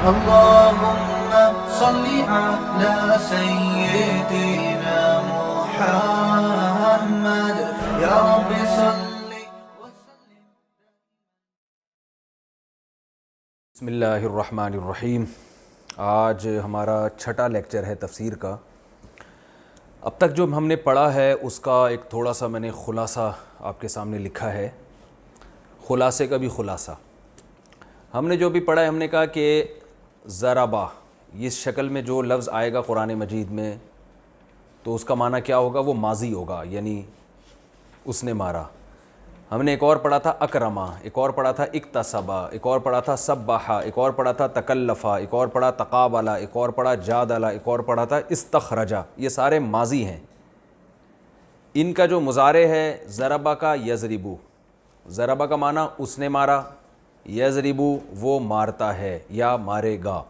اللهم صل على سيدنا محمد یا رب صل وسلم. بسم اللہ الرحمن الرحیم. آج ہمارا چھٹا لیکچر ہے تفسیر کا. اب تک جو ہم نے پڑھا ہے اس کا ایک تھوڑا سا میں نے خلاصہ آپ کے سامنے لکھا ہے. خلاصے کا بھی خلاصہ. ہم نے جو بھی پڑھا ہے ہم نے کہا کہ ضربہ اس شکل میں جو لفظ آئے گا قرآن مجید میں تو اس کا معنی کیا ہوگا؟ وہ ماضی ہوگا، یعنی اس نے مارا. ہم نے ایک اور پڑھا تھا اکرما، ایک اور پڑھا تھا اکتسبا، ایک اور پڑھا تھا سبحا، ایک اور پڑھا تھا تکلفا، ایک اور پڑھا تقابلا، ایک اور پڑھا جادلا، ایک اور پڑھا تھا استخرجا. یہ سارے ماضی ہیں. ان کا جو مضارع ہے ضربہ کا یضربو، ضربہ کا معنی اس نے مارا، یضربو وہ مارتا ہے یا مارے گا.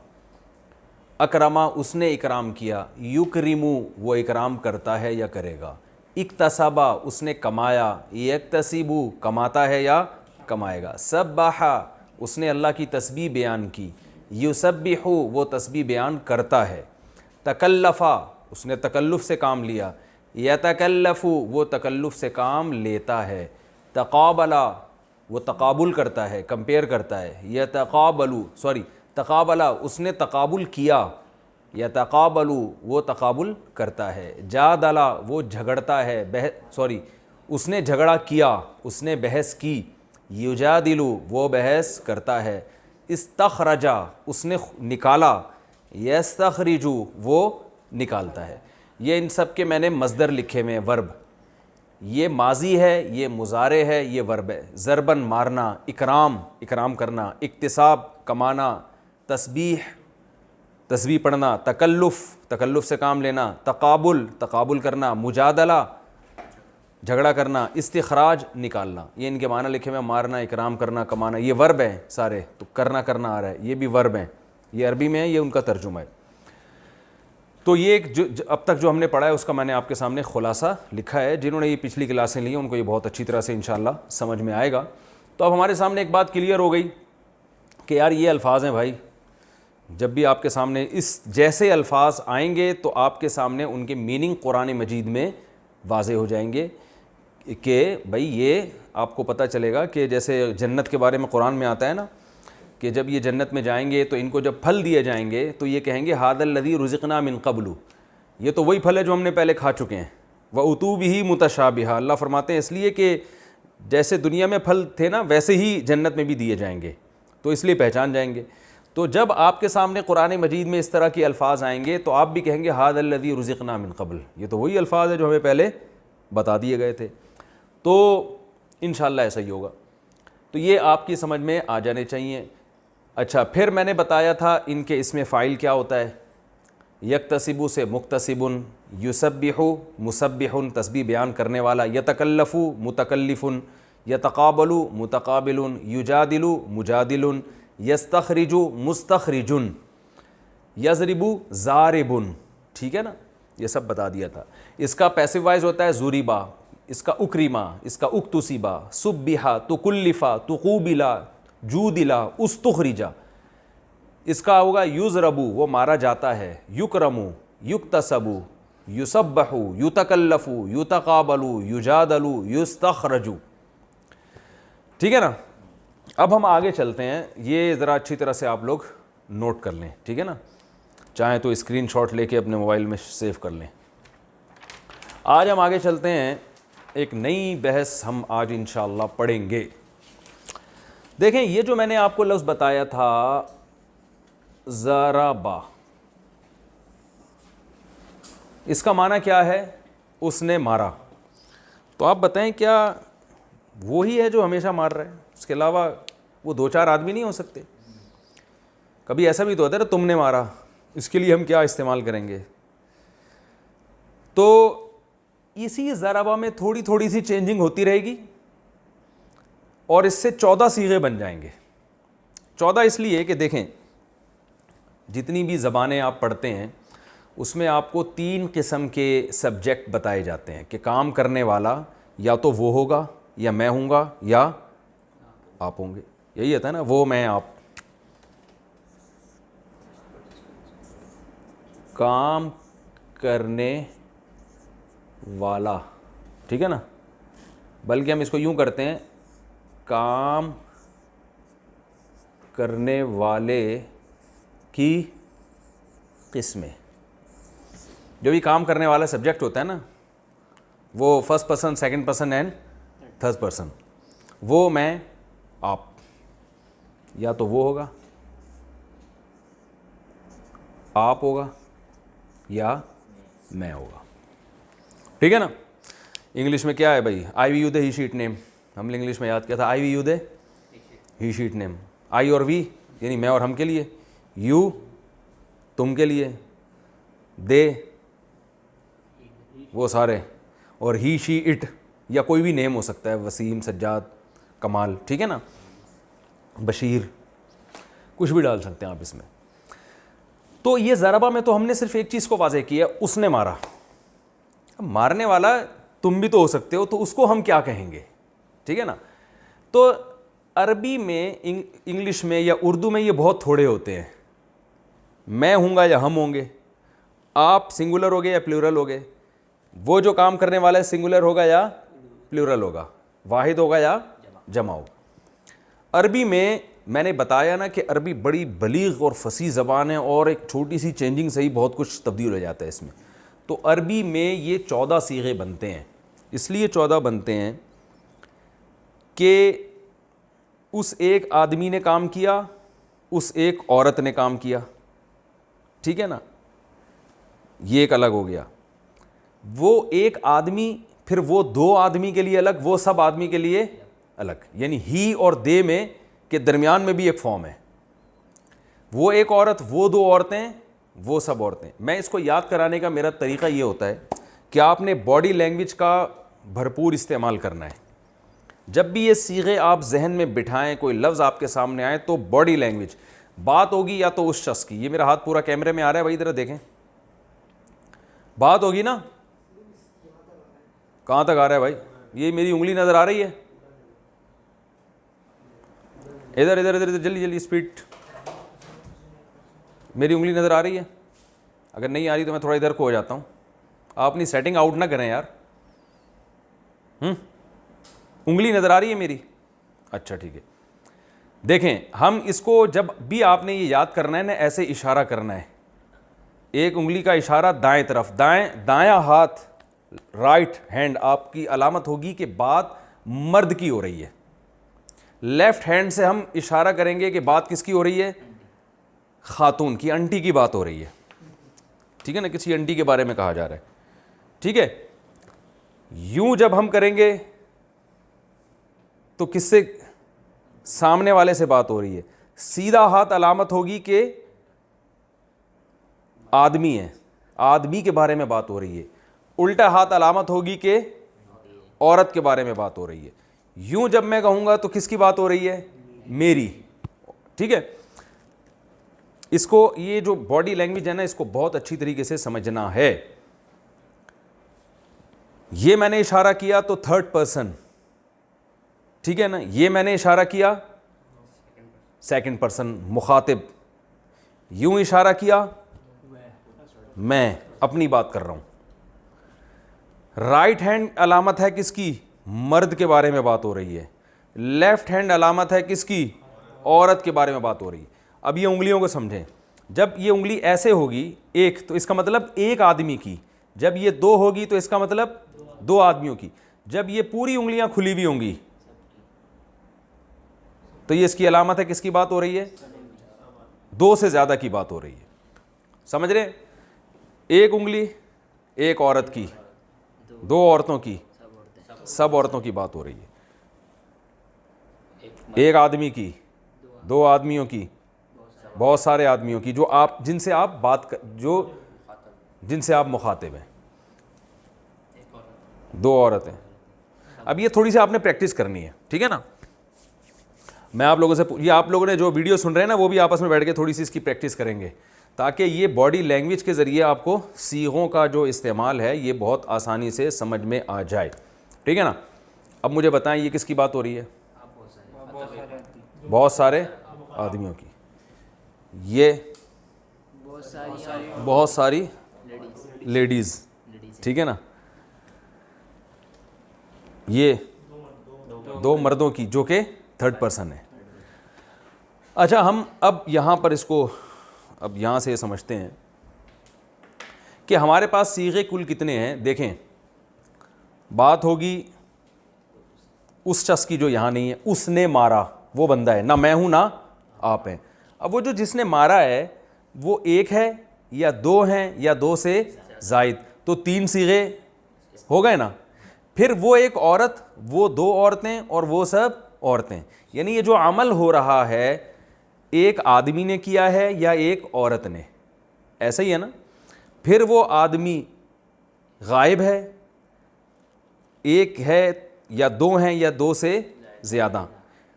اکرما اس نے اکرام کیا، یکرمو وہ اکرام کرتا ہے یا کرے گا. اکتسبا اس نے کمایا، یکتسبو کماتا ہے یا کمائے گا. سبحا اس نے اللہ کی تسبیح بیان کی، یسبحو وہ تسبیح بیان کرتا ہے. تکلفا اس نے تکلف سے کام لیا، یتکلفو وہ تکلف سے کام لیتا ہے. تقابلا وہ تقابل کرتا ہے، کمپیئر کرتا ہے. تقابلا اس نے تقابل کیا، یتقابلو وہ تقابل کرتا ہے. جادلا وہ جھگڑتا ہے، اس نے جھگڑا کیا، اس نے بحث کی. یجادلو وہ بحث کرتا ہے. استخرجا اس نے نکالا، یستخرجو وہ نکالتا ہے. یہ ان سب کے میں نے مصدر لکھے میں ورب. یہ ماضی ہے، یہ مضارع ہے، یہ ورب ہے. ضربن مارنا، اکرام اکرام کرنا، اکتساب کمانا، تسبیح تسبیح پڑھنا، تکلف تکلف سے کام لینا، تقابل تقابل کرنا، مجادلہ جھگڑا کرنا، استخراج نکالنا. یہ ان کے معنی لکھے میں مارنا، اکرام کرنا، کمانا. یہ ورب ہیں سارے. تو کرنا آ رہا ہے، یہ بھی ورب ہیں. یہ عربی میں ہے، یہ ان کا ترجمہ ہے. تو یہ ایک جو اب تک جو ہم نے پڑھا ہے اس کا میں نے آپ کے سامنے خلاصہ لکھا ہے. جنہوں نے یہ پچھلی کلاسیں لی ہیں ان کو یہ بہت اچھی طرح سے انشاءاللہ سمجھ میں آئے گا. تو اب ہمارے سامنے ایک بات کلیئر ہو گئی کہ یار یہ الفاظ ہیں بھائی، جب بھی آپ کے سامنے اس جیسے الفاظ آئیں گے تو آپ کے سامنے ان کے میننگ قرآن مجید میں واضح ہو جائیں گے کہ بھائی یہ آپ کو پتہ چلے گا کہ جیسے جنت کے بارے میں قرآن میں آتا ہے نا کہ جب یہ جنت میں جائیں گے تو ان کو جب پھل دیے جائیں گے تو یہ کہیں گے ھذا الذی رزقنا من قبل، یہ تو وہی پھل ہے جو ہم نے پہلے کھا چکے ہیں. وَأُتُوا بِهِ مُتَشَابِهًا اللہ فرماتے ہیں اس لیے کہ جیسے دنیا میں پھل تھے نا ویسے ہی جنت میں بھی دیے جائیں گے، تو اس لیے پہچان جائیں گے. تو جب آپ کے سامنے قرآن مجید میں اس طرح کے الفاظ آئیں گے تو آپ بھی کہیں گے ھذا الذی رزقنا من قبل، یہ تو وہی الفاظ ہے جو ہمیں پہلے بتا دیے گئے تھے. تو انشاءاللہ ایسا ہی ہوگا. تو یہ آپ کی سمجھ میں آ جانے چاہیے. اچھا پھر میں نے بتایا تھا ان کے اسم فاعل کیا ہوتا ہے. یکتسبو سے مکتسبن، یسبحو مسبحن تسبیح بیان کرنے والا، یتکلفو متکلفن، یتقابلو متقابلن، یجادلو مجادلن، یستخرجو مستخرجن، یضربو ضاربن. ٹھیک ہے نا، یہ سب بتا دیا تھا. اس کا پیسو وائز ہوتا ہے ضربا، اس کا اکرما، اس کا اکتسبا، سبحا، تکلفا، تقوبلا، جودلا، استخرجا. اس کا ہوگا یضربو وہ مارا جاتا ہے، یکرمو یکتسبو، یسبحو یتکلفو، یتقابلو، یجادلو، یستخرجو. ٹھیک ہے نا. اب ہم آگے چلتے ہیں. یہ ذرا اچھی طرح سے آپ لوگ نوٹ کر لیں، ٹھیک ہے نا. چاہیں تو اسکرین شاٹ لے کے اپنے موبائل میں سیو کر لیں. آج ہم آگے چلتے ہیں. ایک نئی بحث ہم آج انشاءاللہ پڑھیں گے. دیکھیں یہ جو میں نے آپ کو لفظ بتایا تھا ضربا، اس کا معنی کیا ہے؟ اس نے مارا. تو آپ بتائیں کیا وہی ہے جو ہمیشہ مار رہا ہے؟ اس کے علاوہ وہ دو چار آدمی نہیں ہو سکتے؟ کبھی ایسا بھی تو ہوتا ہے تم نے مارا، اس کے لیے ہم کیا استعمال کریں گے؟ تو اسی ضربہ میں تھوڑی تھوڑی سی چینجنگ ہوتی رہے گی اور اس سے 14 صیغے بن جائیں گے. 14 اس لیے کہ دیکھیں جتنی بھی زبانیں آپ پڑھتے ہیں اس میں آپ کو 3 قسم کے سبجیکٹ بتائے جاتے ہیں کہ کام کرنے والا یا تو وہ ہوگا، یا میں ہوں گا، یا آپ ہوں گے. یہی ہوتا ہے نا، وہ میں آپ. کام کرنے والا, ٹھیک ہے نا, بلکہ ہم اس کو یوں کرتے ہیں, کام کرنے والے کی قسمیں. جو بھی کام کرنے والا سبجیکٹ ہوتا ہے نا, وہ first person, second person and third person, وہ میں, آپ, یا تو وہ ہوگا, آپ ہوگا, یا میں ہوگا, ٹھیک ہے نا. انگلش میں کیا ہے بھائی, آئی وی یو دے ہی شیٹ نیم, ہم نے انگلش میں یاد کیا تھا, آئی وی یو دے ہی شیٹ نیم. آئی اور وی یعنی میں اور ہم کے لیے, یو تم کے لیے, دے وہ سارے, اور ہی شی اٹ یا کوئی بھی نیم ہو سکتا ہے, وسیم, سجاد, کمال, ٹھیک ہے نا, بشیر, کچھ بھی ڈال سکتے ہیں آپ اس میں. تو یہ ضربہ میں تو ہم نے صرف ایک چیز کو واضح کیا, اس نے مارا. مارنے والا تم بھی تو ہو سکتے ہو, تو اس کو ہم کیا کہیں گے, ٹھیک ہے نا. تو عربی میں, انگلش میں یا اردو میں یہ بہت تھوڑے ہوتے ہیں. میں ہوں گا یا ہم ہوں گے, آپ سنگولر ہوگے یا پلورل ہوگے, وہ جو کام کرنے والا ہے سنگولر ہوگا یا پلورل ہوگا, واحد ہوگا یا جمع ہوگا. عربی میں نے بتایا نا کہ عربی بڑی بلیغ اور فصیح زبان ہے, اور ایک چھوٹی سی چینجنگ سے ہی بہت کچھ تبدیل ہو جاتا ہے اس میں. تو عربی میں یہ 14 صیغے بنتے ہیں. اس لیے 14 بنتے ہیں کہ اس ایک آدمی نے کام کیا, اس ایک عورت نے کام کیا, ٹھیک ہے نا, یہ ایک الگ ہو گیا. وہ ایک آدمی, پھر وہ 2 آدمی کے لیے الگ, وہ سب آدمی کے لیے الگ, یعنی ہی اور دے میں کے درمیان میں بھی ایک فارم ہے. وہ ایک عورت, وہ 2 عورتیں, وہ سب عورتیں. میں اس کو یاد کرانے کا میرا طریقہ یہ ہوتا ہے کہ آپ نے باڈی لینگویج کا بھرپور استعمال کرنا ہے. جب بھی یہ صیغے آپ ذہن میں بٹھائیں, کوئی لفظ آپ کے سامنے آئے, تو باڈی لینگویج بات ہوگی یا تو اس شخص کی, یہ میرا ہاتھ پورا کیمرے میں آ رہا ہے بھائی, ذرا دیکھیں, بات ہوگی نا, کہاں تک آ رہا ہے بھائی, یہ میری انگلی نظر آ رہی ہے, ادھر ادھر ادھر جلدی جلدی اسپیڈ, میری انگلی نظر آ رہی ہے, اگر نہیں آ رہی تو میں تھوڑا ادھر کو ہو جاتا ہوں, آپ اپنی سیٹنگ آؤٹ نہ کریں یار. انگلی نظر آ رہی ہے میری, اچھا ٹھیک ہے. دیکھیں, ہم اس کو جب بھی آپ نے یہ یاد کرنا ہے نا, ایسے اشارہ کرنا ہے, ایک انگلی کا اشارہ دائیں طرف, دایاں ہاتھ, رائٹ ہینڈ آپ کی علامت ہوگی کہ بات مرد کی ہو رہی ہے. لیفٹ ہینڈ سے ہم اشارہ کریں گے کہ بات کس کی ہو رہی ہے, خاتون کی, انٹی کی بات ہو رہی ہے, ٹھیک ہے نا, کسی انٹی کے بارے میں کہا جا رہا ہے, ٹھیک ہے. یوں جب ہم کریں گے تو کس سے, سامنے والے سے بات ہو رہی ہے. سیدھا ہاتھ علامت ہوگی کہ آدمی ہے, آدمی کے بارے میں بات ہو رہی ہے. الٹا ہاتھ علامت ہوگی کہ عورت کے بارے میں بات ہو رہی ہے. یوں جب میں کہوں گا تو کس کی بات ہو رہی ہے, میری, ٹھیک ہے. اس کو, یہ جو باڈی لینگویج ہے نا, اس کو بہت اچھی طریقے سے سمجھنا ہے. یہ میں نے اشارہ کیا تو تھرڈ پرسن, ٹھیک ہے نا, یہ میں نے اشارہ کیا سیکنڈ پرسن مخاطب, یوں اشارہ کیا میں اپنی بات کر رہا ہوں. رائٹ ہینڈ علامت ہے کس کی, مرد کے بارے میں بات ہو رہی ہے. لیفٹ ہینڈ علامت ہے کس کی, عورت کے بارے میں بات ہو رہی ہے. اب یہ انگلیوں کو سمجھیں, جب یہ انگلی ایسے ہوگی ایک, تو اس کا مطلب ایک آدمی کی. جب یہ 2 ہوگی تو اس کا مطلب 2 آدمیوں کی. جب یہ پوری انگلیاں کھلی ہوئی ہوں گی تو یہ اس کی علامت ہے کس کی بات ہو رہی ہے, 2 سے زیادہ کی بات ہو رہی ہے. سمجھ رہے, ایک انگلی ایک عورت کی, 2 عورتوں کی, سب عورتوں کی بات ہو رہی ہے. ایک آدمی کی, 2 آدمیوں کی, بہت سارے آدمیوں کی, جو آپ, جن سے آپ بات, جن سے آپ مخاطب ہیں. 2 عورتیں. اب یہ تھوڑی سی آپ نے پریکٹس کرنی ہے, ٹھیک ہے نا. میں آپ لوگوں سے, یہ آپ لوگوں نے جو ویڈیو سن رہے ہیں نا, وہ بھی آپس میں بیٹھ کے تھوڑی سی اس کی پریکٹس کریں گے, تاکہ یہ باڈی لینگویج کے ذریعے آپ کو صیغوں کا جو استعمال ہے یہ بہت آسانی سے سمجھ میں آ جائے, ٹھیک ہے نا. اب مجھے بتائیں یہ کس کی بات ہو رہی ہے, بہت سارے آدمیوں کی. یہ بہت ساری لیڈیز, ٹھیک ہے نا, یہ دو مردوں کی جو کہ تھرڈ پرسن ہے. اچھا ہم اب یہاں پر اس کو اب یہاں سے سمجھتے ہیں کہ ہمارے پاس صیغے کل کتنے ہیں. دیکھیں بات ہوگی اس شخص کی جو یہاں نہیں ہے, اس نے مارا, وہ بندہ ہے, نہ میں ہوں نہ آپ ہیں. اب وہ جو جس نے مارا ہے وہ ایک ہے یا دو ہیں یا دو سے زائد, تو تین صیغے ہو گئے نا. پھر وہ ایک عورت, وہ دو عورتیں اور وہ سب عورتیں, یعنی یہ جو عمل ہو رہا ہے ایک آدمی نے کیا ہے یا ایک عورت نے, ایسا ہی ہے نا. پھر وہ آدمی غائب ہے, ایک ہے یا دو ہیں یا دو سے زیادہ,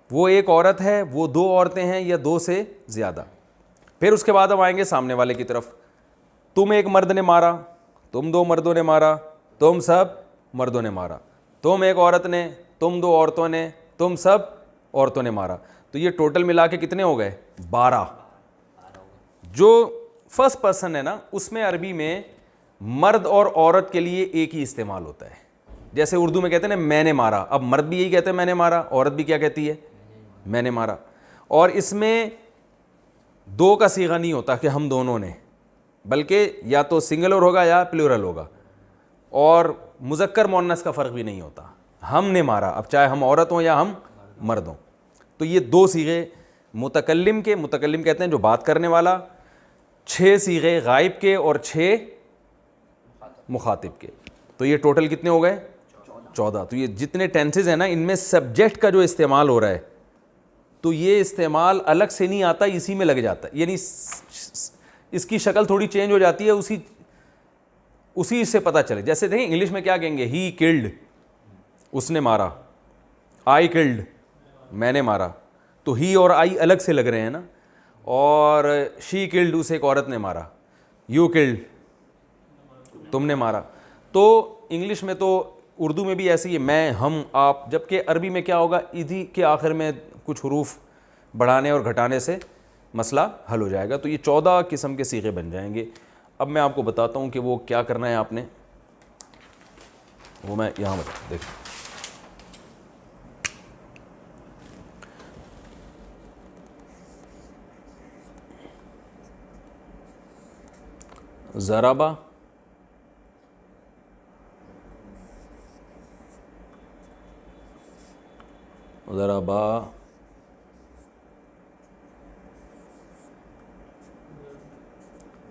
وہ ایک عورت ہے, وہ دو عورتیں ہیں یا دو سے زیادہ. پھر اس کے بعد ہم آئیں گے سامنے والے کی طرف. تم ایک مرد نے مارا, تم دو مردوں نے مارا, تم سب مردوں نے مارا, تم ایک عورت نے, تم دو عورتوں نے, تم سب عورتوں نے مارا. تو یہ ٹوٹل ملا کے کتنے ہو گئے؟ 12. جو فرسٹ پرسن ہے نا اس میں عربی میں مرد اور عورت کے لیے ایک ہی استعمال ہوتا ہے. جیسے اردو میں کہتے ہیں نا میں نے مارا, اب مرد بھی یہی کہتے ہیں میں نے مارا, عورت بھی کیا کہتی ہے میں نے مارا. اور اس میں دو کا صیغہ نہیں ہوتا کہ ہم دونوں نے, بلکہ یا تو سنگولر ہوگا یا پلورل ہوگا, اور مذکر مؤنث کا فرق بھی نہیں ہوتا, ہم نے مارا, اب چاہے ہم عورت ہوں یا ہم مرد ہوں. تو یہ دو صیغے متکلم کے, متکلم کہتے ہیں جو بات کرنے والا, 6 صیغے غائب کے اور 6 مخاطب کے. تو یہ ٹوٹل کتنے ہو گئے؟ 14. تو یہ جتنے ٹینسز ہیں نا ان میں سبجیکٹ کا جو استعمال ہو رہا ہے تو یہ استعمال الگ سے نہیں آتا, اسی میں لگ جاتا ہے, یعنی اس کی شکل تھوڑی چینج ہو جاتی ہے اسی سے پتہ چلے. جیسے دیکھیں انگلش میں کیا کہیں گے, ہی کلڈ, اس نے مارا, آئی کلڈ, میں نے مارا. تو ہی اور آئی الگ سے لگ رہے ہیں نا, اور شی کلڈ, اسے ایک عورت نے مارا, یو کلڈ, تم نے مارا. تو انگلش میں تو اردو میں بھی ایسی ہے, میں, ہم, آپ, جبکہ عربی میں کیا ہوگا, ادھی کے آخر میں کچھ حروف بڑھانے اور گھٹانے سے مسئلہ حل ہو جائے گا. تو یہ 14 قسم کے صیغے بن جائیں گے. اب میں آپ کو بتاتا ہوں کہ وہ کیا کرنا ہے آپ نے, وہ میں یہاں دیکھ. ضربہ, ضربا,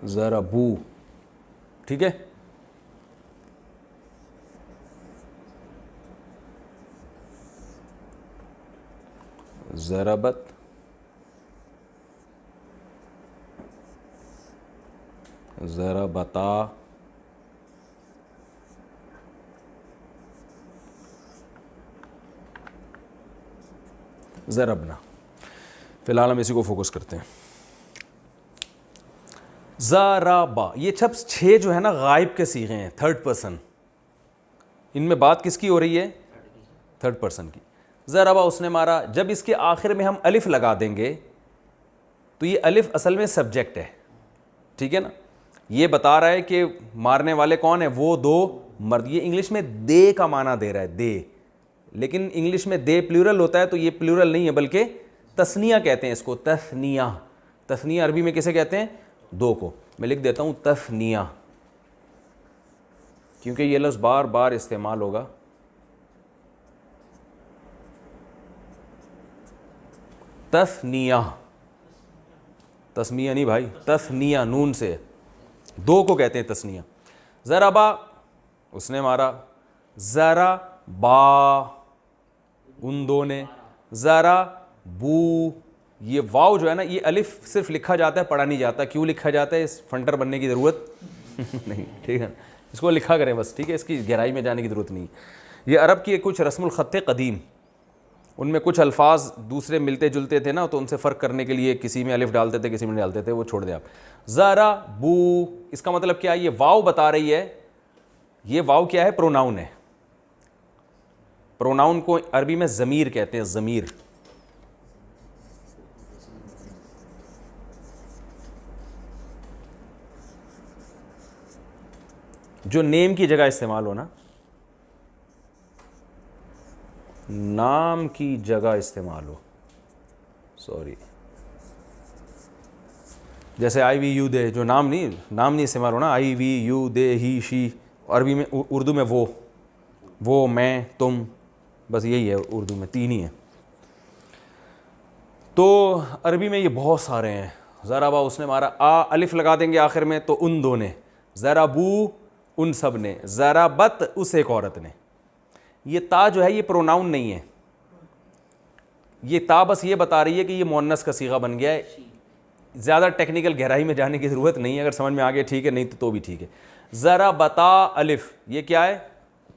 ضربو, ٹھیک ہے. ضربت, ضربتا, ضربنا. فی الحال ہم اسی کو فوکس کرتے ہیں. ضربا, یہ سب 6 جو ہے نا غائب کے صیغے ہیں, تھرڈ پرسن. ان میں بات کس کی ہو رہی ہے؟ تھرڈ پرسن کی. ضربا, اس نے مارا. جب اس کے آخر میں ہم الف لگا دیں گے تو یہ الف اصل میں سبجیکٹ ہے, ٹھیک ہے نا. یہ بتا رہا ہے کہ مارنے والے کون ہیں, وہ دو مرد. یہ انگلش میں دے کا معنی دے رہا ہے, دے, لیکن انگلش میں دے پلورل ہوتا ہے, تو یہ پلورل نہیں ہے بلکہ تثنیہ کہتے ہیں اس کو, تثنیہ. تثنیہ عربی میں کسے کہتے ہیں؟ دو کو. میں لکھ دیتا ہوں تثنیہ, کیونکہ یہ لفظ بار بار استعمال ہوگا. تثنیہ, تسمیہ نہیں بھائی, تثنیہ نون سے, دو کو کہتے ہیں تثنیہ. ضربا, اس نے مارا. ضربا, ان دو نے. ضربو, یہ واو جو ہے نا, یہ الف صرف لکھا جاتا ہے, پڑھا نہیں جاتا. کیوں لکھا جاتا ہے؟ اس فنٹر بننے کی ضرورت نہیں, ٹھیک ہے. اس کو لکھا کریں بس, ٹھیک ہے, اس کی گہرائی میں جانے کی ضرورت نہیں. یہ عرب کی کچھ رسم الخط قدیم, ان میں کچھ الفاظ دوسرے ملتے جلتے تھے نا, تو ان سے فرق کرنے کے لیے کسی میں الف ڈالتے تھے کسی میں ڈالتے تھے, وہ چھوڑ دیں آپ. ضربو, اس کا مطلب کیا ہے؟ یہ واو بتا رہی ہے. یہ واو کیا ہے؟ پروناؤن ہے. پروناؤن کو عربی میں ضمیر کہتے ہیں, ضمیر. جو نیم کی جگہ استعمال ہونا, نام کی جگہ استعمال ہو, سوری, جیسے آئی وی یو دے, جو نام نہیں استعمال ہونا, آئی وی یو دے ہی شی, عربی میں اردو میں وہ میں تم, بس یہی ہے اردو میں, تین ہی ہیں. تو عربی میں یہ بہت سارے ہیں. ضربا اس نے مارا, الف لگا دیں گے آخر میں تو ان دو نے, ضربو ان سب نے, ضربت اس ایک عورت نے. یہ تا جو ہے یہ پروناؤن نہیں ہے, یہ تا بس یہ بتا رہی ہے کہ یہ مؤنث کا صیغہ بن گیا ہے. زیادہ ٹیکنیکل گہرائی میں جانے کی ضرورت نہیں ہے, اگر سمجھ میں آ گیا ٹھیک ہے, نہیں تو بھی ٹھیک ہے. ضربتا الف, یہ کیا ہے,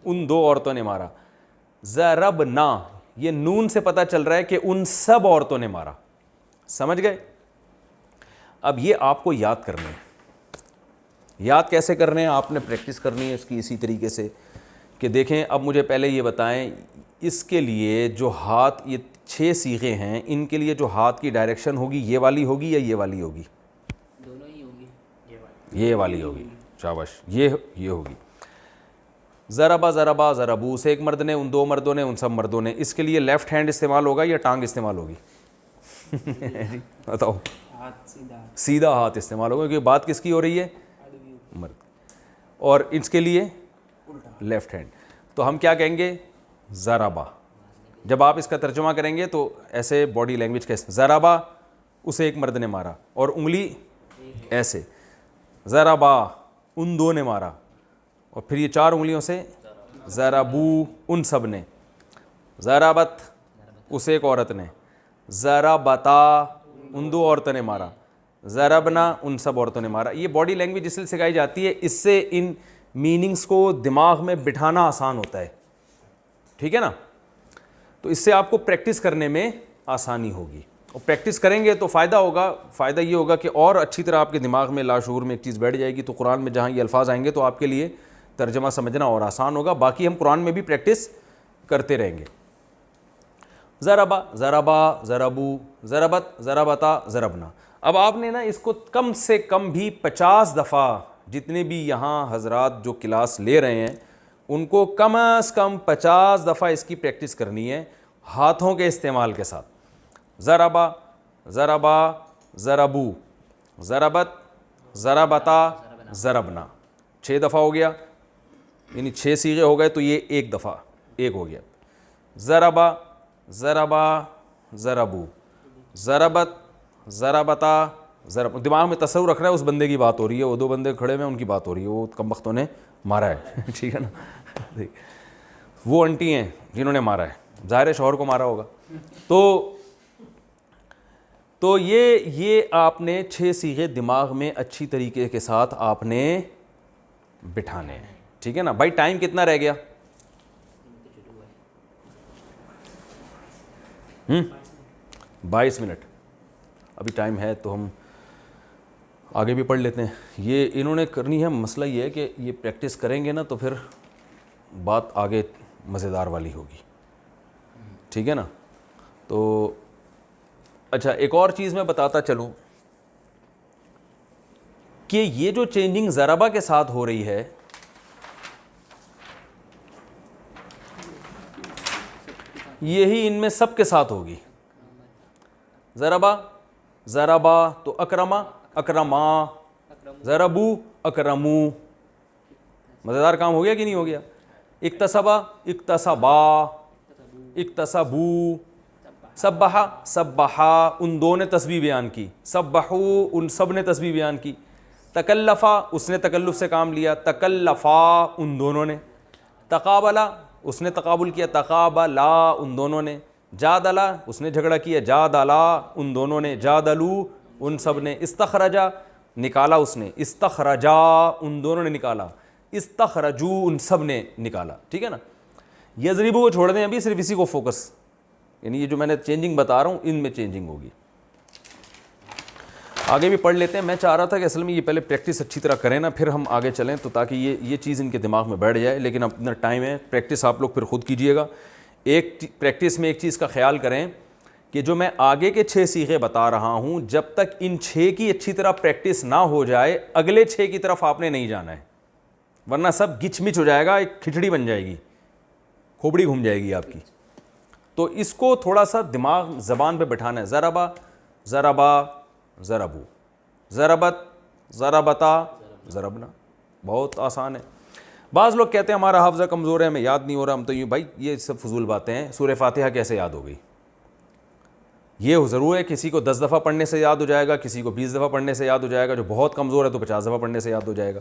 ان دو عورتوں نے مارا. ضربنا, یہ نون سے پتہ چل رہا ہے کہ ان سب عورتوں نے مارا. سمجھ گئے؟ اب یہ آپ کو یاد کرنے ہیں. یاد کیسے کرنے ہیں, آپ نے پریکٹس کرنی ہے اس کی اسی طریقے سے کہ دیکھیں. اب مجھے پہلے یہ بتائیں, اس کے لیے جو ہاتھ, یہ 6 صیغے ہیں, ان کے لیے جو ہاتھ کی ڈائریکشن ہوگی یہ والی ہوگی یا یہ والی ہوگی؟ دونوں ہی ہوگی. یہ والی ہوگی. شاباش, یہ ہوگی. ضربا ضربا ضربو, سے ایک مرد نے, ان دو مردوں نے, ان سب مردوں نے. اس کے لیے لیفٹ ہینڈ استعمال ہوگا یا ٹانگ استعمال ہوگی؟ بتاؤ. سیدھا ہاتھ استعمال ہوگا کیونکہ بات کس کی ہو رہی ہے؟ مرد. اور اس کے لیے لیفٹ ہینڈ. تو ہم کیا کہیں گے؟ ضربا. جب آپ اس کا ترجمہ کریں گے تو ایسے باڈی لینگویج کیسے, ضربا اسے ایک مرد نے مارا, اور انگلی ایسے, ضربا ان دو نے مارا, اور پھر یہ 4 انگلیوں سے ضربو ان سب نے, ضربت اسے ایک عورت نے, ضربتا ان دو عورتوں نے مارا, ضربنا ان سب عورتوں نے مارا. یہ باڈی لینگویج اس لیے سکھائی جاتی ہے, اس سے ان میننگز کو دماغ میں بٹھانا آسان ہوتا ہے. ٹھیک ہے نا؟ تو اس سے آپ کو پریکٹس کرنے میں آسانی ہوگی, اور پریکٹس کریں گے تو فائدہ ہوگا. فائدہ یہ ہوگا کہ اور اچھی طرح آپ کے دماغ میں لاشعور میں ایک چیز بیٹھ جائے گی, تو قرآن میں جہاں یہ الفاظ آئیں گے تو آپ کے لیے ترجمہ سمجھنا اور آسان ہوگا. باقی ہم قرآن میں بھی پریکٹس کرتے رہیں گے. ضربا ضربا ضربو, ضربت ضربتا ضربنا. اب آپ نے نا اس کو کم سے کم بھی 50 دفعہ, جتنے بھی یہاں حضرات جو کلاس لے رہے ہیں ان کو کم از کم 50 دفعہ اس کی پریکٹس کرنی ہے ہاتھوں کے استعمال کے ساتھ. ضربا ضربا ضربو, ضربت ضربتا ضربنا. 6 دفعہ ہو گیا, یعنی 6 صیغے ہو گئے, تو یہ ایک دفعہ ایک ہو گیا. ضربا ضربا ضربو, ضربت ضربتا ضرب. دماغ میں تصور رکھنا ہے اس بندے کی بات ہو رہی ہے, وہ 2 بندے کھڑے ہیں ان کی بات ہو رہی ہے, وہ کم بختوں نے مارا ہے. ٹھیک ہے نا؟ وہ انٹی ہیں جنہوں نے مارا ہے, ظاہر ہے شوہر کو مارا ہوگا. تو یہ آپ نے 6 صیغے دماغ میں اچھی طریقے کے ساتھ آپ نے بٹھانے ہیں. ٹھیک ہے نا بھائی؟ ٹائم کتنا رہ گیا؟ 22 منٹ ابھی ٹائم ہے, تو ہم آگے بھی پڑھ لیتے ہیں. یہ انہوں نے کرنی ہے. مسئلہ یہ ہے کہ یہ پریکٹس کریں گے نا تو پھر بات آگے مزیدار والی ہوگی. ٹھیک ہے نا؟ تو اچھا, ایک اور چیز میں بتاتا چلوں کہ یہ جو چینجنگ ضربہ کے ساتھ ہو رہی ہے, یہی ان میں سب کے ساتھ ہوگی. ضربا ضربا تو اکرما اکرما, ضربو اکرمو. مزیدار کام ہو گیا کہ نہیں ہو گیا؟ اکتسبا اکتسبا اکتسبو, سبحا سبحا ان دو نے تسبیح بیان کی, سبحو ان سب نے تسبیح بیان کی. تکلفا اس نے تکلف سے کام لیا, تکلفا ان دونوں نے. تقابلا اس نے تقابل کیا, تقابلا ان دونوں نے. جادلا اس نے جھگڑا کیا, جادلا ان دونوں نے. جادلو ان سب نے. استخرجا نکالا اس نے, استخرجا ان دونوں نے نکالا. استخرجو ان سب نے نکالا. ٹھیک ہے نا؟ یضربو کو چھوڑ دیں ابھی, صرف اسی کو فوکس, یعنی یہ جو میں نے چینجنگ بتا رہا ہوں ان میں چینجنگ ہوگی. آگے بھی پڑھ لیتے ہیں. میں چاہ رہا تھا کہ اصل میں یہ پہلے پریکٹس اچھی طرح کریں نا, پھر ہم آگے چلیں, تو تاکہ یہ چیز ان کے دماغ میں بیٹھ جائے. لیکن اپنا ٹائم ہے, پریکٹس آپ لوگ پھر خود کیجئے گا. ایک پریکٹس میں ایک چیز کا خیال کریں کہ جو میں آگے کے 6 صیغے بتا رہا ہوں, جب تک ان 6 کی اچھی طرح پریکٹس نہ ہو جائے اگلے 6 کی طرف آپ نے نہیں جانا ہے. ورنہ سب گچ مچ ہو جائے گا, ایک کھچڑی بن جائے گی, کھوپڑی گھوم جائے گی آپ کی. تو اس کو تھوڑا سا دماغ زبان پہ بٹھانا ہے. ضربا ضربا ضربو, ضربت ضربتا ضربنا, بہت آسان ہے. بعض لوگ کہتے ہیں ہمارا حافظہ کمزور ہے, ہمیں یاد نہیں ہو رہا, ہم تو بھائی یہ سب فضول باتیں ہیں. سورہ فاتحہ کیسے یاد ہو گئی؟ یہ ضرور ہے کسی کو 10 دفعہ پڑھنے سے یاد ہو جائے گا, کسی کو 20 دفعہ پڑھنے سے یاد ہو جائے گا, جو بہت کمزور ہے تو 50 دفعہ پڑھنے سے یاد ہو جائے گا.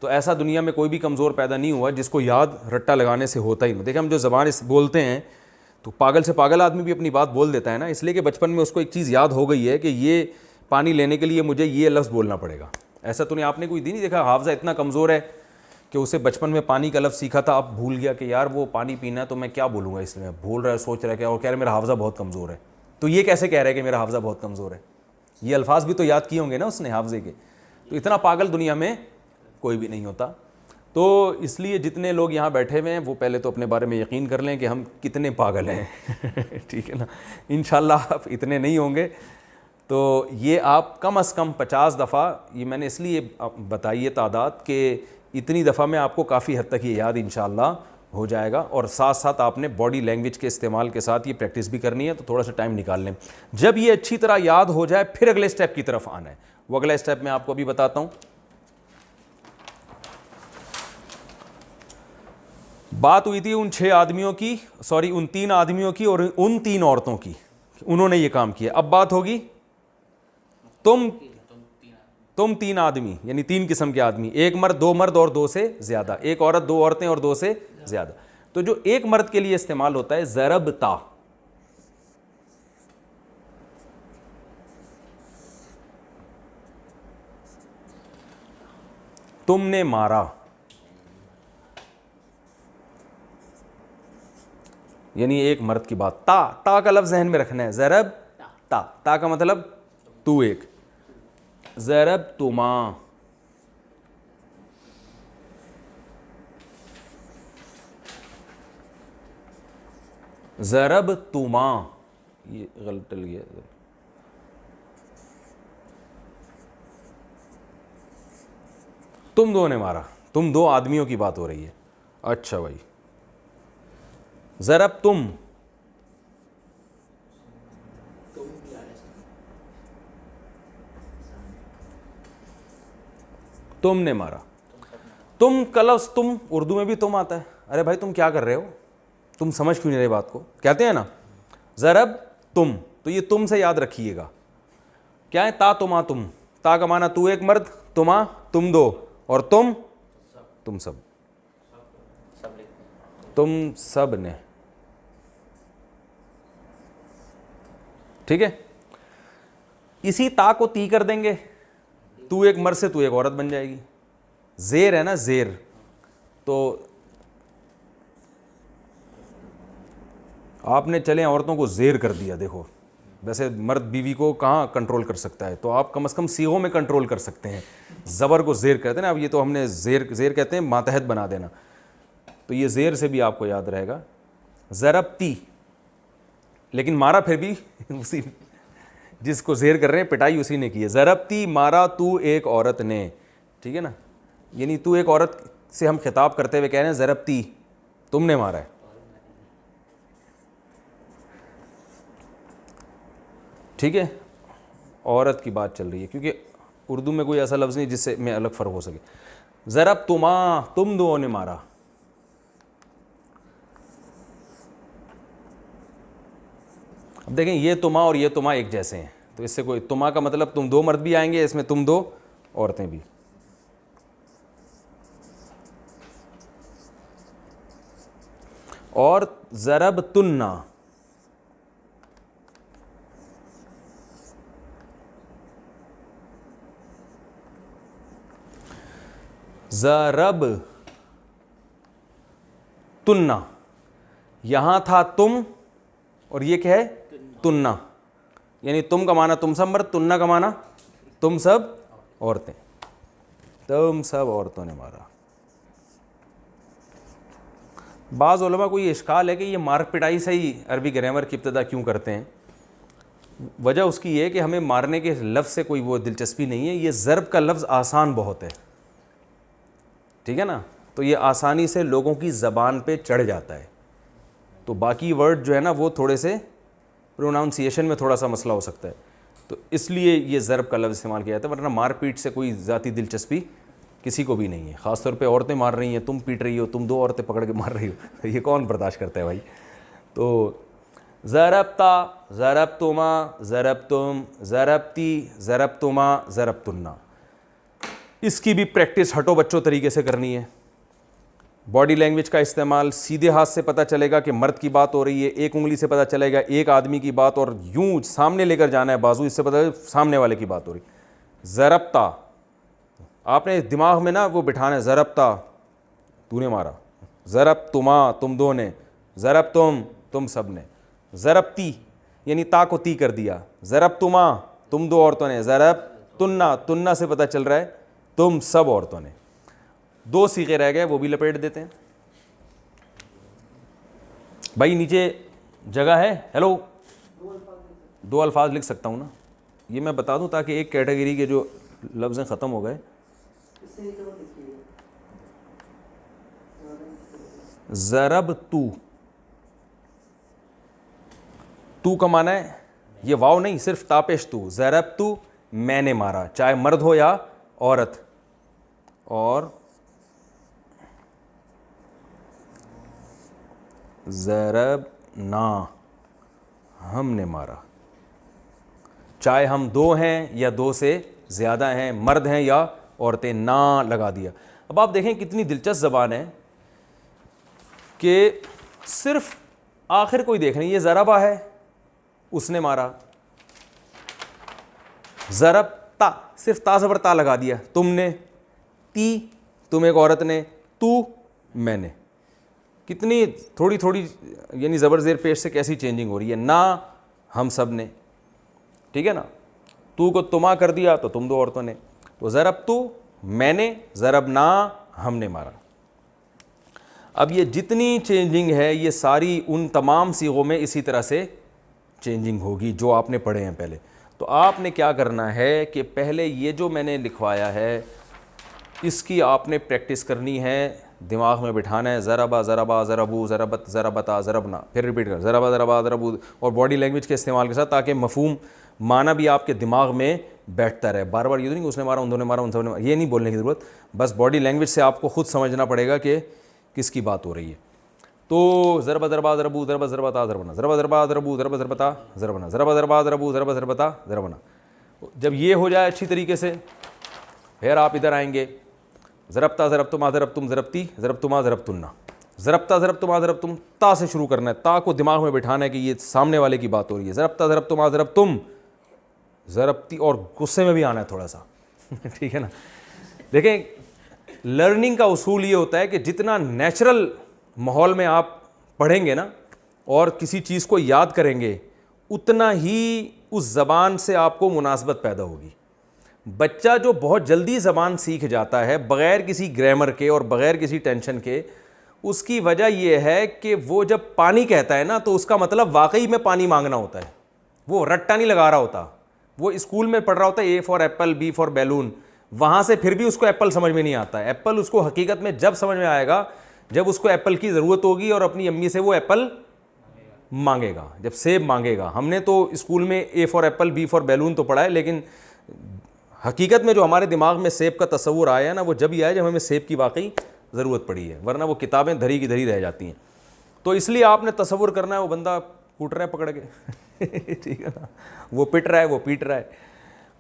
تو ایسا دنیا میں کوئی بھی کمزور پیدا نہیں ہوا جس کو یاد رٹا لگانے سے ہوتا ہی نہیں. دیکھیں ہم جو زبان بولتے ہیں تو پاگل سے پاگل آدمی بھی اپنی بات بول دیتا ہے نا, اس لیے کہ بچپن میں اس کو ایک چیز یاد ہو گئی ہے کہ یہ پانی لینے کے لیے مجھے یہ لفظ بولنا پڑے گا. ایسا تو نہیں, آپ نے کوئی دن نہیں دیکھا حافظہ اتنا کمزور ہے کہ اسے بچپن میں پانی کا لفظ سیکھا تھا, اب بھول گیا کہ یار وہ پانی پینا ہے تو میں کیا بولوں گا, اس میں بھول رہا ہے, سوچ رہا ہے کیا, اور کہہ رہا ہے میرا حافظہ بہت کمزور ہے. تو یہ کیسے کہہ رہا ہے کہ میرا حافظہ بہت کمزور ہے؟ یہ الفاظ بھی تو یاد کیے ہوں گے نا اس نے حافظے کے. تو اتنا پاگل دنیا میں کوئی بھی نہیں ہوتا. تو اس لیے جتنے لوگ یہاں بیٹھے ہوئے ہیں وہ پہلے تو اپنے بارے میں یقین کر لیں کہ ہم کتنے پاگل ہیں. ٹھیک ہے نا, انشاءاللہ آپ اتنے نہیں ہوں گے. تو یہ آپ کم از کم 50 دفعہ, یہ میں نے اس لیے بتائی ہے تعداد کہ اتنی دفعہ میں آپ کو کافی حد تک یہ یاد انشاءاللہ ہو جائے گا. اور ساتھ ساتھ آپ نے باڈی لینگویج کے استعمال کے ساتھ یہ پریکٹس بھی کرنی ہے, تو تھوڑا سا ٹائم نکال لیں. جب یہ اچھی طرح یاد ہو جائے پھر اگلے اسٹیپ کی طرف آنا ہے. وہ اگلا اسٹیپ میں آپ کو ابھی بتاتا ہوں. بات ہوئی تھی ان 6 آدمیوں کی, ان 3 آدمیوں کی اور ان 3 عورتوں کی, انہوں نے یہ کام کیا. اب بات ہوگی تم 3 آدمی, یعنی 3 قسم کے آدمی, 1 مرد 2 مرد اور 2 سے زیادہ, 1 عورت 2 عورتیں اور 2 سے زیادہ. تو جو ایک مرد کے لیے استعمال ہوتا ہے ضربتا, تم نے مارا, یعنی ایک مرد کی بات. تا کا لفظ ذہن میں رکھنا ہے, ضرب تا کا مطلب تو ایک, ضرب تما, ضرب تما, یہ غلط ڈل گیا, تم 2 نے مارا, تم 2 آدمیوں کی بات ہو رہی ہے. اچھا بھائی, ضرب تم نے مارا. تم کا لفظ تم اردو میں بھی تم آتا ہے. ارے بھائی تم کیا کر رہے ہو, تم سمجھ کیوں نہیں رہے بات کو, کہتے ہیں نا ضرب تم. تو یہ تم سے یاد رکھیے گا کیا ہے, تا تما تم. تا کا معنی تو ایک مرد, تما تم 2, اور تم سب, تم سب نے. ٹھیک ہے, اسی تا کو تی کر دیں گے, تو ایک مرد سے تو ایک عورت بن جائے گی. زیر ہے نا, زیر, تو آپ نے چلیں عورتوں کو زیر کر دیا. دیکھو ویسے مرد بیوی کو کہاں کنٹرول کر سکتا ہے, تو آپ کم از کم صیغوں میں کنٹرول کر سکتے ہیں. زبر کو زیر کہتے ہیں نا, اب یہ تو ہم نے زیر کہتے ہیں ماتحت بنا دینا, تو یہ زیر سے بھی آپ کو یاد رہے گا. ضربتی, لیکن مارا پھر بھی اسی, جس کو زیر کر رہے ہیں پٹائی اسی نے کی ہے. ضربتی مارا تو ایک عورت نے. ٹھیک ہے نا, یعنی تو ایک عورت سے ہم خطاب کرتے ہوئے کہہ رہے ہیں ضربتی, تم نے مارا ہے. ٹھیک ہے, عورت کی بات چل رہی ہے کیونکہ اردو میں کوئی ایسا لفظ نہیں جس سے میں الگ فرق ہو سکے. ضرب تما, تم 2 نے مارا. اب دیکھیں یہ تما اور یہ تما ایک جیسے ہیں, تو اس سے کوئی, تما کا مطلب تم 2 مرد بھی آئیں گے, اس میں تم 2 عورتیں بھی. اور ضرب تننا, ضرب تننا, یہاں تھا تم اور یہ کیا ہے تننا, یعنی تم کا معنی تم سب مرد, تننا کا معنی تم سب عورتیں. تم سب عورتوں نے مارا. بعض علماء کو یہ اشکال ہے کہ یہ مار پٹائی سے ہی عربی گرامر کی ابتدا کیوں کرتے ہیں. وجہ اس کی یہ ہے کہ ہمیں مارنے کے لفظ سے کوئی وہ دلچسپی نہیں ہے, یہ ضرب کا لفظ آسان بہت ہے. ٹھیک ہے نا, تو یہ آسانی سے لوگوں کی زبان پہ چڑھ جاتا ہے. تو باقی ورڈ جو ہے نا وہ تھوڑے سے پروناؤنسیشن میں تھوڑا سا مسئلہ ہو سکتا ہے, تو اس لیے یہ ضرب کا لفظ استعمال کیا جاتا ہے, ورنہ مار پیٹ سے کوئی ذاتی دلچسپی کسی کو بھی نہیں ہے. خاص طور پہ عورتیں مار رہی ہیں, تم پیٹ رہی ہو, تم 2 عورتیں پکڑ کے مار رہی ہو, یہ کون برداشت کرتا ہے بھائی. تو ضربتا, ضربتما, ضربتم, ضربتی, ضربتما, ضربتنا, اس کی بھی پریکٹس ہٹو بچوں طریقے سے کرنی ہے. باڈی لینگویج کا استعمال, سیدھے ہاتھ سے پتہ چلے گا کہ مرد کی بات ہو رہی ہے, ایک انگلی سے پتہ چلے گا ایک آدمی کی بات, اور یوں سامنے لے کر جانا ہے بازو, اس سے پتہ چلے سامنے والے کی بات ہو رہی. ضربتا, آپ نے دماغ میں نا وہ بٹھانا ہے, ضربتا تو نے مارا, ضربتما تم 2 نے, ضربتم تم سب نے, ضربتی یعنی تا کو تی کر دیا, ضربتما تم 2 عورتوں نے, ضربتنا تننا سے پتہ چل رہا ہے تم سب عورتوں نے. 2 صیغے رہ گئے, وہ بھی لپیٹ دیتے ہیں. بھائی نیچے جگہ ہے, ہیلو, 2 الفاظ لکھ سکتا ہوں نا, یہ میں بتا دوں تاکہ ایک کیٹیگری کے جو لفظ ختم ہو گئے. ضرب تو کا معنی ہے یہ واو نہیں, صرف تاپیش تو, ضرب تو میں نے مارا, چاہے مرد ہو یا عورت. اور ضربنا ہم نے مارا, چاہے ہم 2 ہیں یا 2 سے زیادہ ہیں, مرد ہیں یا عورتیں, نا لگا دیا. اب آپ دیکھیں کتنی دلچسپ زبان ہے کہ صرف آخر کوئی دیکھ نہیں, یہ ضربا ہے, اس نے مارا, ضرب تا, صرف تا زبر تا لگا دیا, تم نے, تی تم ایک عورت نے, تو میں نے. کتنی تھوڑی تھوڑی یعنی زبر زیر پیش سے کیسی چینجنگ ہو رہی ہے. نا ہم سب نے, ٹھیک ہے نا, تو کو تما کر دیا تو تم 2 عورتوں نے. تو ضرب تو میں نے, ضربنا ہم نے مارا. اب یہ جتنی چینجنگ ہے یہ ساری ان تمام صیغوں میں اسی طرح سے چینجنگ ہوگی جو آپ نے پڑھے ہیں پہلے. تو آپ نے کیا کرنا ہے کہ پہلے یہ جو میں نے لکھوایا ہے اس کی آپ نے پریکٹس کرنی ہے, دماغ میں بٹھانا ہے. ضربا ضربا ضربو ضربت ضربتا ضربنا, پھر ریپیٹ کر, ضربا ضربا ضربو, اور باڈی لینگویج کے استعمال کے ساتھ, تاکہ مفہوم معنی بھی آپ کے دماغ میں بیٹھتا رہے. بار بار یہ نہیں کہ اس نے مارا, ان 2 نے مارا, ان سب نے مارا, یہ نہیں بولنے کی ضرورت. بس باڈی لینگویج سے آپ کو خود سمجھنا پڑے گا کہ کس کی بات ہو رہی ہے. تو ضربا ضربا ضربو ضربا ضربتا ضربنا, ضربا ضربا ضربو ضربا ضربتا ضربنا, ضربا ضربا ضربو ضربا ضربتا ضربنا. جب یہ ہو جائے اچھی طریقے سے, پھر آپ ادھر آئیں گے, ضربتا ضربتما ضربتم ضربتی ضربتما ضربتنا, ضربتا ضربتما ضربتم, تا سے شروع کرنا ہے, تا کو دماغ میں بٹھانا ہے کہ یہ سامنے والے کی بات ہو رہی ہے. ضربتا ضربتما ضربتم ضربتی, اور غصے میں بھی آنا ہے تھوڑا سا, ٹھیک ہے نا. دیکھیں لرننگ کا اصول یہ ہوتا ہے کہ جتنا نیچرل ماحول میں آپ پڑھیں گے نا اور کسی چیز کو یاد کریں گے, اتنا ہی اس زبان سے آپ کو مناسبت پیدا ہوگی. بچہ جو بہت جلدی زبان سیکھ جاتا ہے بغیر کسی گرامر کے اور بغیر کسی ٹینشن کے, اس کی وجہ یہ ہے کہ وہ جب پانی کہتا ہے نا تو اس کا مطلب واقعی میں پانی مانگنا ہوتا ہے, وہ رٹا نہیں لگا رہا ہوتا. وہ اسکول میں پڑھ رہا ہوتا ہے A for apple, B for balloon, وہاں سے پھر بھی اس کو ایپل سمجھ میں نہیں آتا ہے. ایپل اس کو حقیقت میں جب سمجھ میں آئے گا جب اس کو ایپل کی ضرورت ہوگی اور اپنی امی سے وہ ایپل مانگے گا, جب سیب مانگے گا. ہم نے تو اسکول میں A for apple, B for balloon تو پڑھا ہے, لیکن حقیقت میں جو ہمارے دماغ میں سیب کا تصور آیا ہے نا وہ جب ہی آیا جب ہمیں سیب کی واقعی ضرورت پڑی ہے, ورنہ وہ کتابیں دھری کی دھری رہ جاتی ہیں. تو اس لیے آپ نے تصور کرنا ہے وہ بندہ کوٹ رہا ہے پکڑ کے, ٹھیک ہے نا, وہ پٹ رہا ہے, وہ پیٹ رہا ہے.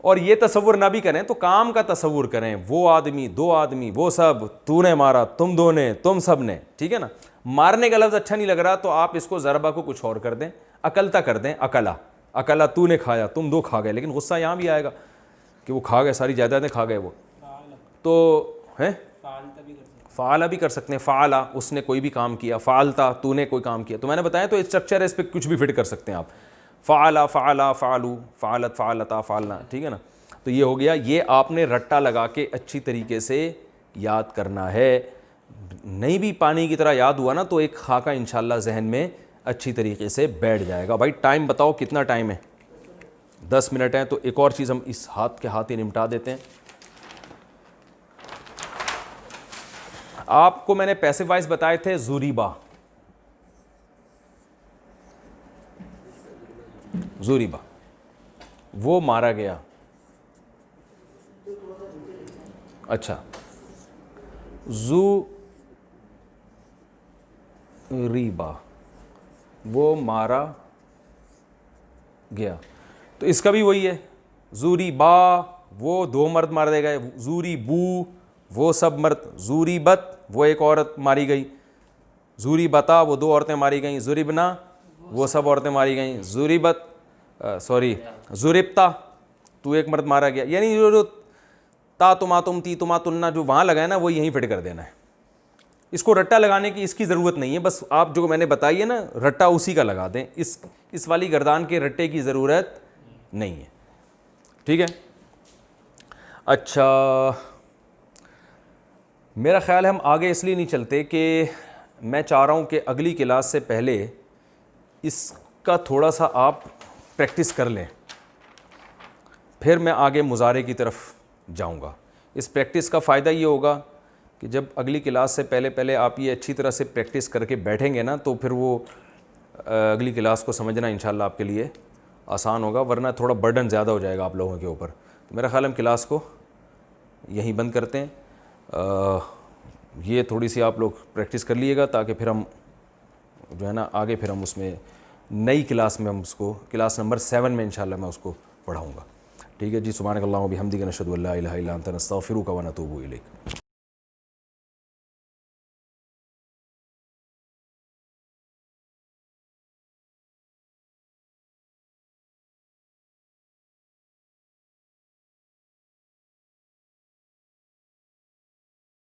اور یہ تصور نہ بھی کریں تو کام کا تصور کریں, وہ آدمی, 2 آدمی, وہ سب, تو نے مارا, تم 2 نے, تم سب نے, ٹھیک ہے نا. مارنے کا لفظ اچھا نہیں لگ رہا تو آپ اس کو ضربہ کو کچھ اور کر دیں, اکلتا کر دیں, اکلا, اکلا تو نے کھایا, تم 2 کھا گئے. لیکن غصہ یہاں بھی آئے گا کہ وہ کھا گئے, ساری جائیدادیں کھا گئے وہ. تو ہیں فعالہ بھی کر سکتے ہیں, فعلا اس نے کوئی بھی کام کیا, فعلتا تو نے کوئی کام کیا. تو میں نے بتایا تو اسٹرکچر ہے, اس پہ کچھ بھی فٹ کر سکتے ہیں آپ. فعلا, فعلا, فعلو, فعلت, فعلتا, فعلنا, ٹھیک ہے نا. تو یہ ہو گیا, یہ آپ نے رٹا لگا کے اچھی طریقے سے یاد کرنا ہے. نہیں بھی پانی کی طرح یاد ہوا نا تو ایک خاکہ انشاءاللہ ذہن میں اچھی طریقے سے بیٹھ جائے گا. بھائی ٹائم بتاؤ کتنا ٹائم ہے؟ 10 منٹ ہیں. تو ایک اور چیز ہم اس ہاتھ کے ہاتھ ہی نمٹا دیتے ہیں. آپ کو میں نے پیسو وائس بتائے تھے زوریبا، زوریبا وہ مارا گیا. اچھا زوریبا وہ مارا گیا، تو اس کا بھی وہی ہے. زوری با وہ دو مرد مارے گئے، زوری بو وہ سب مرد، زوری بت وہ ایک عورت ماری گئی، زوری بتا وہ دو عورتیں ماری گئیں، زوری بنا وہ سب عورتیں ماری گئیں، زوری بت زوربتا تو ایک مرد مارا گیا. یعنی جو تا تما تم تی تما تننا جو وہاں لگا ہے نا وہ یہیں فٹ کر دینا ہے. اس کو رٹا لگانے کی اس کی ضرورت نہیں ہے، بس آپ جو میں نے بتائی ہے نا رٹا اسی کا لگا دیں، اس والی گردان کے رٹے کی ضرورت نہیں ہے. ٹھیک ہے. اچھا میرا خیال ہے ہم آگے اس لیے نہیں چلتے کہ میں چاہ رہا ہوں کہ اگلی کلاس سے پہلے اس کا تھوڑا سا آپ پریکٹس کر لیں، پھر میں آگے مضارع کی طرف جاؤں گا. اس پریکٹس کا فائدہ یہ ہوگا کہ جب اگلی کلاس سے پہلے آپ یہ اچھی طرح سے پریکٹس کر کے بیٹھیں گے نا تو پھر وہ اگلی کلاس کو سمجھنا انشاءاللہ آپ کے لیے آسان ہوگا، ورنہ تھوڑا برڈن زیادہ ہو جائے گا آپ لوگوں کے اوپر. تو میرا خیال ہم کلاس کو یہیں بند کرتے ہیں. یہ تھوڑی سی آپ لوگ پریکٹس کر لیے گا تاکہ پھر ہم جو ہے نا آگے پھر ہم اس میں نئی کلاس میں ہم اس کو کلاس نمبر 7 میں انشاءاللہ میں اس کو پڑھاؤں گا. ٹھیک ہے جی. سبحانک اللہم و بحمدک نشہد ان لا الہ الا انت نستغفرک و نتوب الیک.